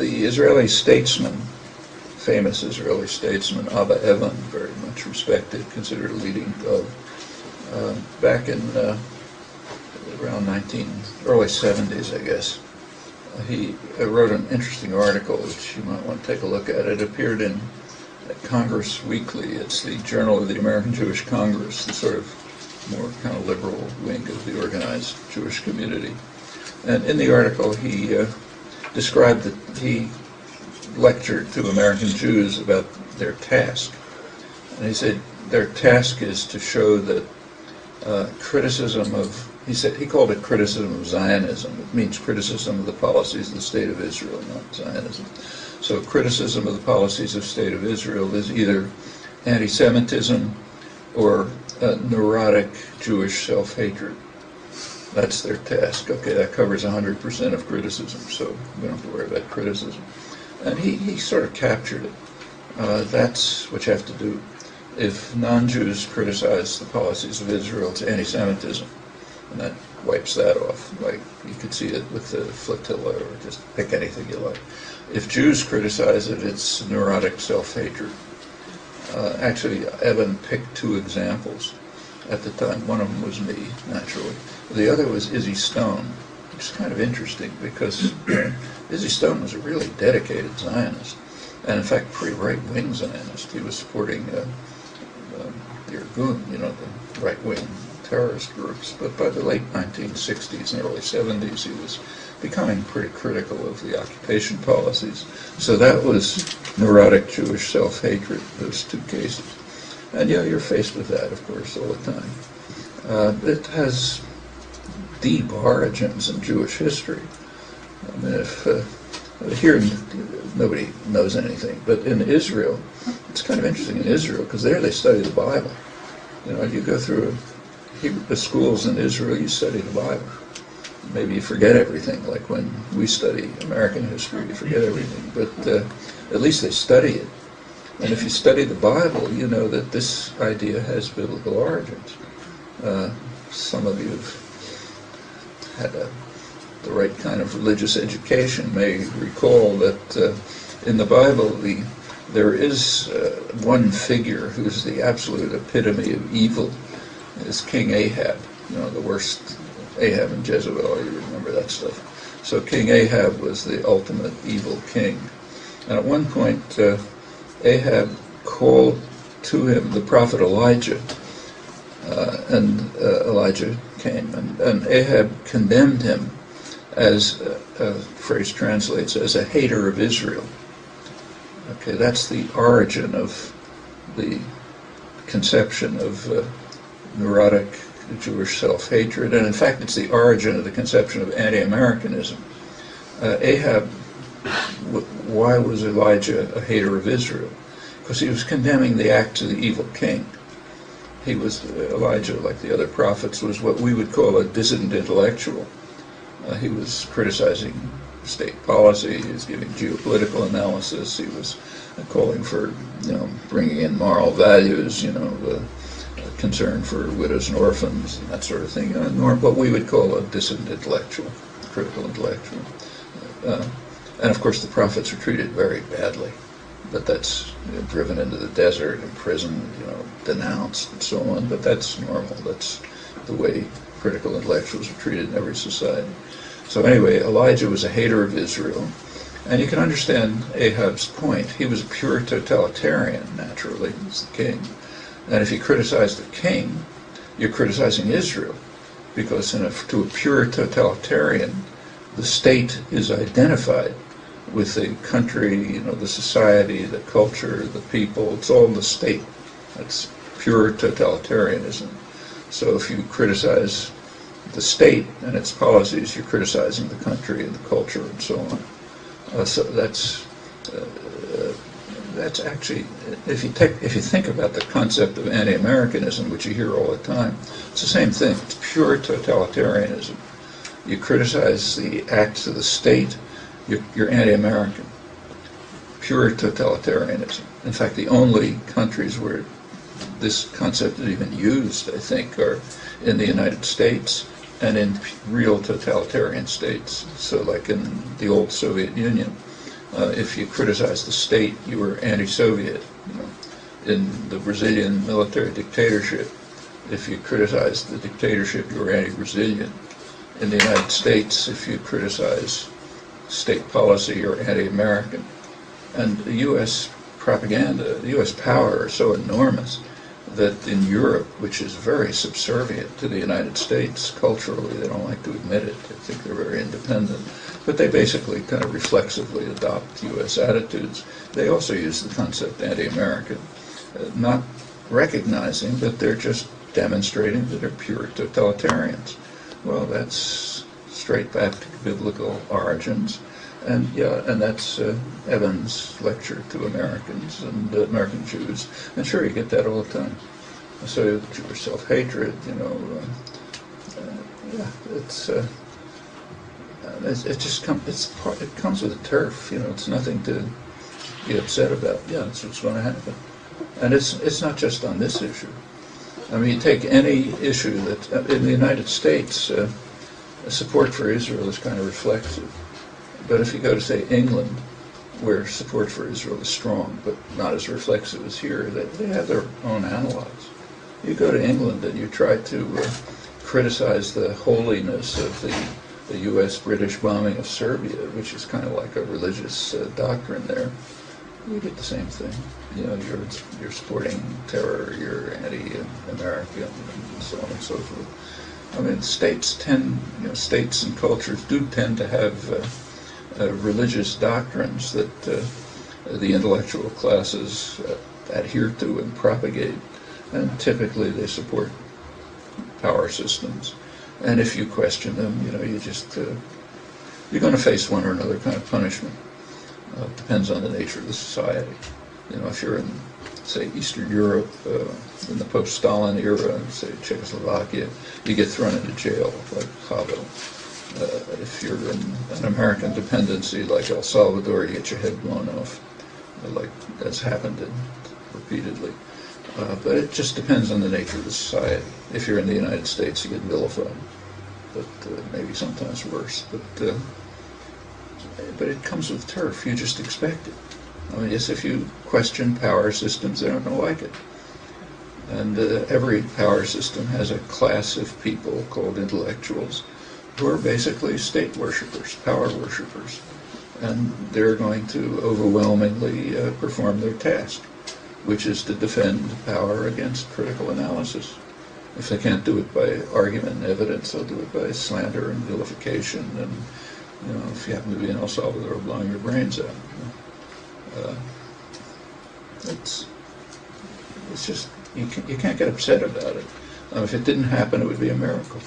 the Israeli statesman, famous Israeli statesman, Abba Eban, very much respected, considered a leading Gov, back in around early 70s, I guess. He wrote an interesting article, which you might want to take a look at. It appeared in Congress Weekly. It's the Journal of the American Jewish Congress, the sort of more kind of liberal wing of the organized Jewish community. And in the article, he described that he lectured to American Jews about their task. And he said their task is to show that criticism of, he called it criticism of Zionism. It means criticism of the policies of the State of Israel, not Zionism. So criticism of the policies of the State of Israel is either anti-Semitism or neurotic Jewish self-hatred. That's their task. Okay, that covers 100% of criticism, so we don't have to worry about criticism. And he sort of captured it. That's what you have to do. If non-Jews criticize the policies of Israel, it's anti-Semitism, and that wipes that off. Like, you could see it with the flotilla, or just pick anything you like. If Jews criticize it, it's neurotic self-hatred. Actually, Evan picked two examples at the time. One of them was me, naturally. The other was Izzy Stone, which is kind of interesting because Izzy Stone was a really dedicated Zionist, and in fact, pretty right-wing Zionist. He was supporting the Irgun, the right-wing terrorist groups. But by the late 1960s and early 70s, he was becoming pretty critical of the occupation policies. So that was neurotic Jewish self-hatred, those two cases. And yeah, you're faced with that, of course, all the time. It has deep origins in Jewish history. I mean, here nobody knows anything, but in Israel, it's kind of interesting in Israel, because there they study the Bible. You go through the schools in Israel, you study the Bible. Maybe you forget everything, like when we study American history, you forget everything, but at least they study it. And if you study the Bible, you know that this idea has biblical origins. Some of you have had the right kind of religious education may recall that in the Bible there is one figure who's the absolute epitome of evil. It's King Ahab, the worst. Ahab and Jezebel, you remember that stuff. So King Ahab was the ultimate evil king. And at one point, Ahab called to him the prophet Elijah, and Elijah came. And Ahab condemned him, as a phrase translates, as a hater of Israel. Okay, that's the origin of the conception of neurotic Jewish self-hatred, and in fact it's the origin of the conception of anti-Americanism. Ahab, why was Elijah a hater of Israel? Because he was condemning the acts of the evil king. Elijah, like the other prophets, was what we would call a dissident intellectual. He was criticizing state policy, he was giving geopolitical analysis, he was calling for, bringing in moral values, the concern for widows and orphans and that sort of thing, what we would call a dissident intellectual, critical intellectual. And of course the prophets are treated very badly, but that's driven into the desert, imprisoned, denounced and so on, but that's normal. That's the way critical intellectuals are treated in every society. So anyway, Elijah was a hater of Israel, and you can understand Ahab's point. He was a pure totalitarian, naturally, he was the king. And if you criticize the king, you're criticizing Israel, because to a pure totalitarian, the state is identified with the country, the society, the culture, the people. It's all the state. That's pure totalitarianism. So if you criticize the state and its policies, you're criticizing the country and the culture and so on. So that's actually, if you think about the concept of anti-Americanism, which you hear all the time, it's the same thing. It's pure totalitarianism. You criticize the acts of the state, you're anti-American. Pure totalitarianism. In fact, the only countries where this concept is even used, I think, are in the United States and in real totalitarian states. So like in the old Soviet Union, If you criticized the state, you were anti-Soviet. In the Brazilian military dictatorship, if you criticized the dictatorship, you were anti-Brazilian. In the United States, if you criticize state policy, you're anti-American. And the U.S. propaganda, the U.S. power are so enormous that in Europe, which is very subservient to the United States culturally, they don't like to admit it. They think they're very independent. But they basically kind of reflexively adopt U.S. attitudes. They also use the concept anti-American, not recognizing that they're just demonstrating that they're pure totalitarians. Well, that's straight back to biblical origins. And yeah, and that's Evan's lecture to Americans and American Jews. And sure, you get that all the time. So Jewish self-hatred, yeah, it just it comes with a turf. It's nothing to be upset about. Yeah, that's what's going to happen. And it's not just on this issue. I mean, you take any issue that in the United States, support for Israel is kind of reflexive. But if you go to, say, England, where support for Israel is strong, but not as reflexive as here, they have their own analogs. You go to England and you try to criticize the holiness of the U.S.-British bombing of Serbia, which is kind of like a religious doctrine there, you get the same thing. You're supporting terror, you're anti-American, and so on and so forth. I mean, states and cultures do tend to have religious doctrines that the intellectual classes adhere to and propagate, and typically they support power systems. And if you question them, you're going to face one or another kind of punishment. It depends on the nature of the society. If you're in, say, Eastern Europe, in the post-Stalin era, say Czechoslovakia, you get thrown into jail, like Havel. If you're in an American dependency like El Salvador, you get your head blown off, like that's happened repeatedly. But it just depends on the nature of the society. If you're in the United States, you get vilified, but maybe sometimes worse. But it comes with turf. You just expect it. I mean, yes, if you question power systems, they're not going to like it. And every power system has a class of people called intellectuals who are basically state worshippers, power worshippers. And they're going to overwhelmingly perform their task, which is to defend power against critical analysis. If they can't do it by argument and evidence, they'll do it by slander and vilification, and if you happen to be in El Salvador, blowing your brains out. It's just, you can't get upset about it. If it didn't happen, it would be a miracle.